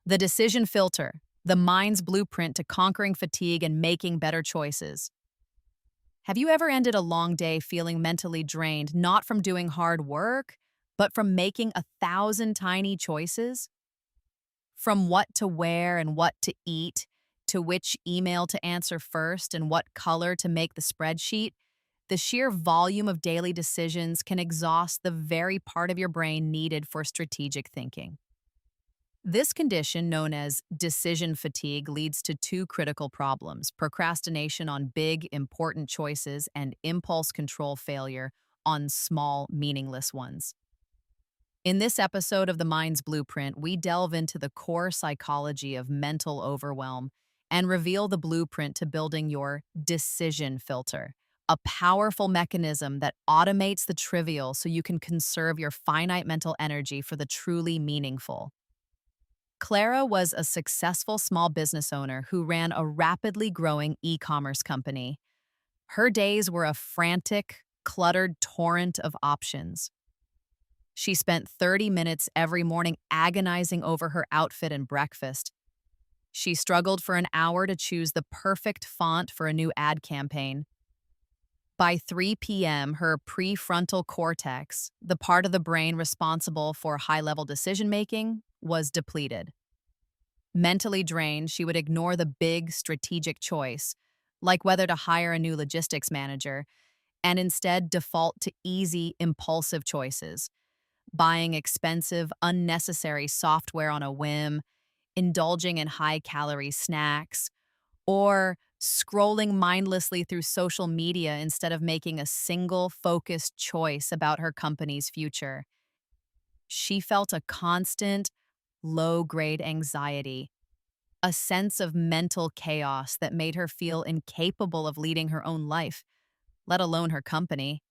The decision filter, the mind's blueprint to conquering fatigue and making better choices. Have you ever ended a long day feeling mentally drained, not from doing hard work, but from making 1,000 tiny choices? From what to wear and what to eat, to which email to answer first and what color to make the spreadsheet, the sheer volume of daily decisions can exhaust the very part of your brain needed for strategic thinking. This condition, known as decision fatigue, leads to two critical problems: procrastination on big, important choices and impulse control failure on small, meaningless ones. In this episode of The Mind's Blueprint, we delve into the core psychology of mental overwhelm and reveal the blueprint to building your decision filter, a powerful mechanism that automates the trivial so you can conserve your finite mental energy for the truly meaningful. Clara was a successful small business owner who ran a rapidly growing e-commerce company. Her days were a frantic, cluttered torrent of options. She spent 30 minutes every morning agonizing over her outfit and breakfast. She struggled for an hour to choose the perfect font for a new ad campaign. By 3 p.m., her prefrontal cortex, the part of the brain responsible for high-level decision-making, was depleted. Mentally drained, she would ignore the big strategic choice, like whether to hire a new logistics manager, and instead default to easy, impulsive choices: buying expensive, unnecessary software on a whim, indulging in high-calorie snacks, or scrolling mindlessly through social media instead of making a single, focused choice about her company's future. She felt a constant, low-grade anxiety, a sense of mental chaos that made her feel incapable of leading her own life, let alone her company.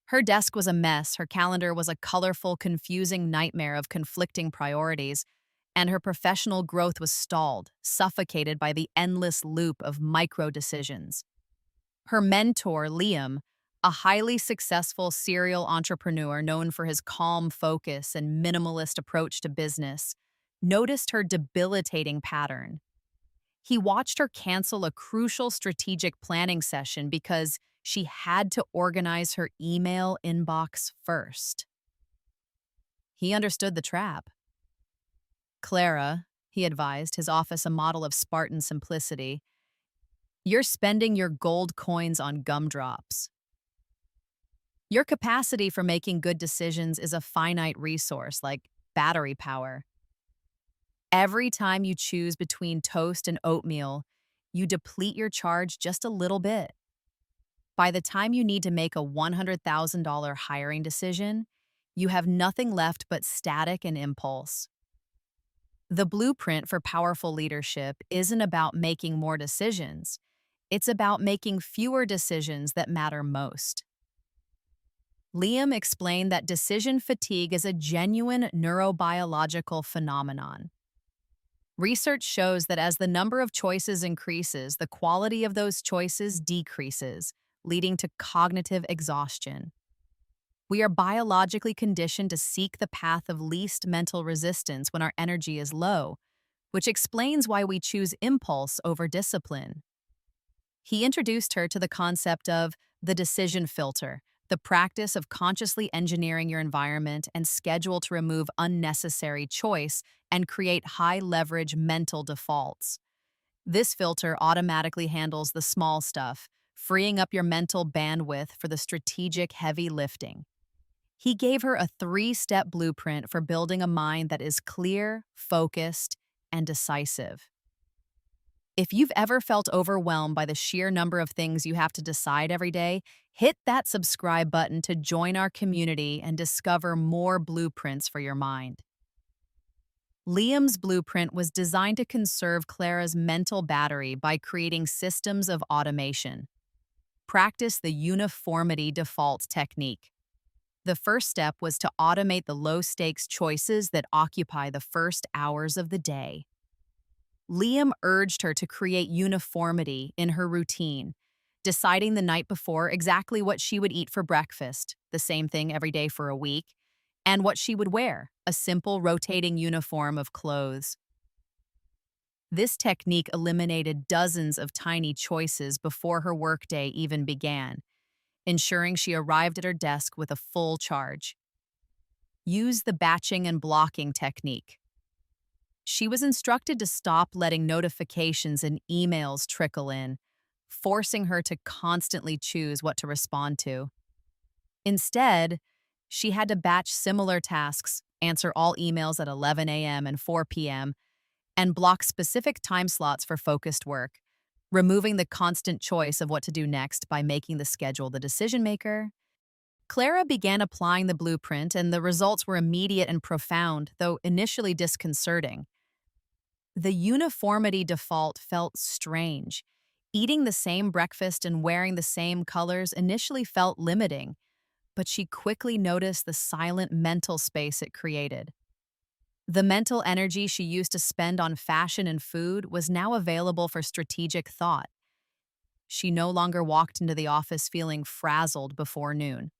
Her desk was a mess, her calendar was a colorful, confusing nightmare of conflicting priorities, and her professional growth was stalled, suffocated by the endless loop of micro-decisions. Her mentor, Liam, a highly successful serial entrepreneur known for his calm focus and minimalist approach to business, noticed her debilitating pattern. He watched her cancel a crucial strategic planning session because she had to organize her email inbox first. He understood the trap. "Clara," he advised, his office a model of Spartan simplicity, "you're spending your gold coins on gumdrops. Your capacity for making good decisions is a finite resource, like battery power. Every time you choose between toast and oatmeal, you deplete your charge just a little bit. By the time you need to make a $100,000 hiring decision, you have nothing left but static and impulse." The blueprint for powerful leadership isn't about making more decisions. It's about making fewer decisions that matter most. Liam explained that decision fatigue is a genuine neurobiological phenomenon. Research shows that as the number of choices increases, the quality of those choices decreases, leading to cognitive exhaustion. We are biologically conditioned to seek the path of least mental resistance when our energy is low, which explains why we choose impulse over discipline. He introduced her to the concept of the decision filter, the practice of consciously engineering your environment and schedule to remove unnecessary choice and create high-leverage mental defaults. This filter automatically handles the small stuff, freeing up your mental bandwidth for the strategic heavy lifting. He gave her a 3-step blueprint for building a mind that is clear, focused, and decisive. If you've ever felt overwhelmed by the sheer number of things you have to decide every day, hit that subscribe button to join our community and discover more blueprints for your mind. Liam's blueprint was designed to conserve Clara's mental battery by creating systems of automation. Practice the Uniformity Default technique. The first step was to automate the low-stakes choices that occupy the first hours of the day. Liam urged her to create uniformity in her routine, deciding the night before exactly what she would eat for breakfast, the same thing every day for a week, and what she would wear, a simple rotating uniform of clothes. This technique eliminated dozens of tiny choices before her workday even began, ensuring she arrived at her desk with a full charge. Use the batching and blocking technique. She was instructed to stop letting notifications and emails trickle in, forcing her to constantly choose what to respond to. Instead, she had to batch similar tasks, answer all emails at 11 a.m. and 4 p.m., and block specific time slots for focused work, removing the constant choice of what to do next by making the schedule the decision maker. Clara began applying the blueprint, and the results were immediate and profound, though initially disconcerting. The uniformity default felt strange. Eating the same breakfast and wearing the same colors initially felt limiting, but she quickly noticed the silent mental space it created. The mental energy she used to spend on fashion and food was now available for strategic thought. She no longer walked into the office feeling frazzled before noon.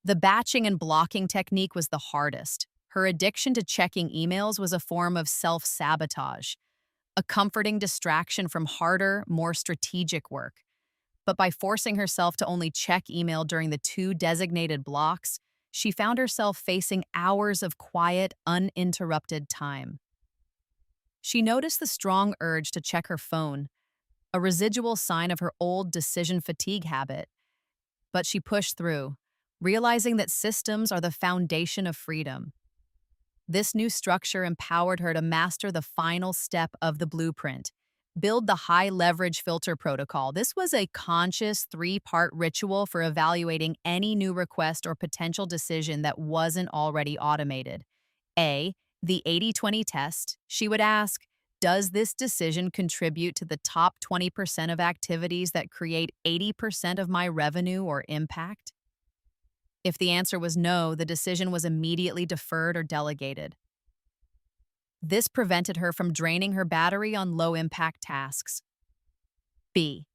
The batching and blocking technique was the hardest. Her addiction to checking emails was a form of self-sabotage, a comforting distraction from harder, more strategic work. But by forcing herself to only check email during the 2 designated blocks, she found herself facing hours of quiet, uninterrupted time. She noticed the strong urge to check her phone, a residual sign of her old decision fatigue habit. But she pushed through, realizing that systems are the foundation of freedom. This new structure empowered her to master the final step of the blueprint: build the high-leverage filter protocol. This was a conscious 3-part ritual for evaluating any new request or potential decision that wasn't already automated. A, the 80-20 test. She would ask, does this decision contribute to the top 20% of activities that create 80% of my revenue or impact? If the answer was no, the decision was immediately deferred or delegated. This prevented her from draining her battery on low-impact tasks. B,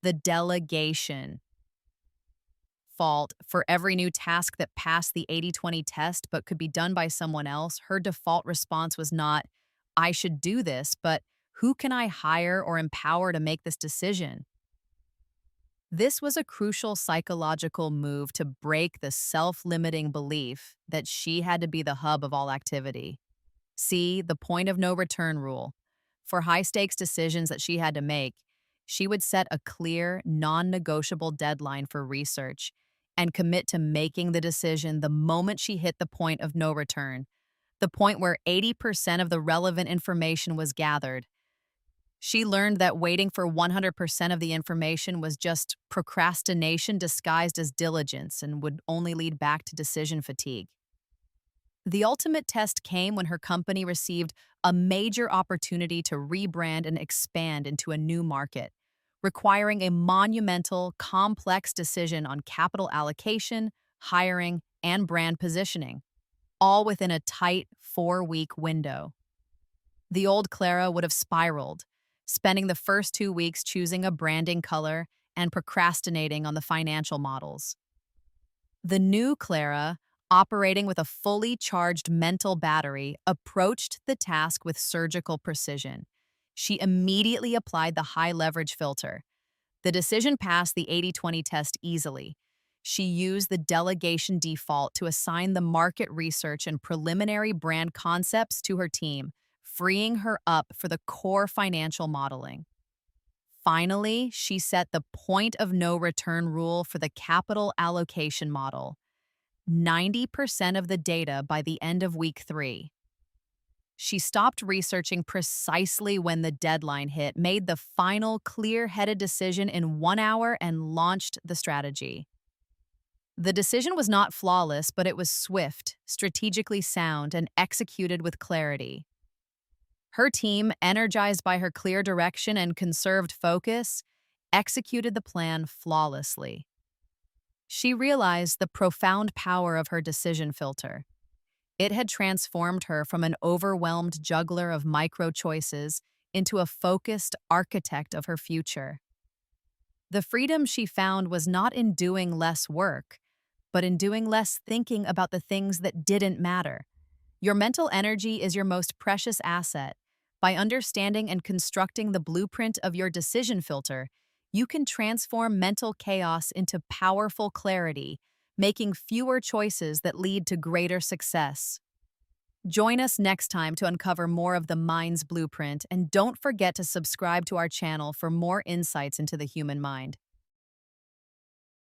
the delegation fault. For every new task that passed the 80-20 test but could be done by someone else, her default response was not, I should do this, but who can I hire or empower to make this decision? This was a crucial psychological move to break the self-limiting belief that she had to be the hub of all activity. C, the point of no return rule. For high-stakes decisions that she had to make, she would set a clear, non-negotiable deadline for research and commit to making the decision the moment she hit the point of no return, the point where 80% of the relevant information was gathered. She learned that waiting for 100% of the information was just procrastination disguised as diligence and would only lead back to decision fatigue. The ultimate test came when her company received a major opportunity to rebrand and expand into a new market, requiring a monumental, complex decision on capital allocation, hiring, and brand positioning, all within a tight 4-week window. The old Clara would have spiraled, spending the first 2 weeks choosing a branding color and procrastinating on the financial models. The new Clara, operating with a fully charged mental battery, approached the task with surgical precision. She immediately applied the high-leverage filter. The decision passed the 80-20 test easily. She used the delegation default to assign the market research and preliminary brand concepts to her team, freeing her up for the core financial modeling. Finally, she set the point of no return rule for the capital allocation model: 90% of the data by the end of week 3. She stopped researching precisely when the deadline hit, made the final clear-headed decision in 1 hour, and launched the strategy. The decision was not flawless, but it was swift, strategically sound, and executed with clarity. Her team, energized by her clear direction and conserved focus, executed the plan flawlessly. She realized the profound power of her decision filter. It had transformed her from an overwhelmed juggler of micro-choices into a focused architect of her future. The freedom she found was not in doing less work, but in doing less thinking about the things that didn't matter. Your mental energy is your most precious asset. By understanding and constructing the blueprint of your decision filter, you can transform mental chaos into powerful clarity, making fewer choices that lead to greater success. Join us next time to uncover more of the mind's blueprint, and don't forget to subscribe to our channel for more insights into the human mind.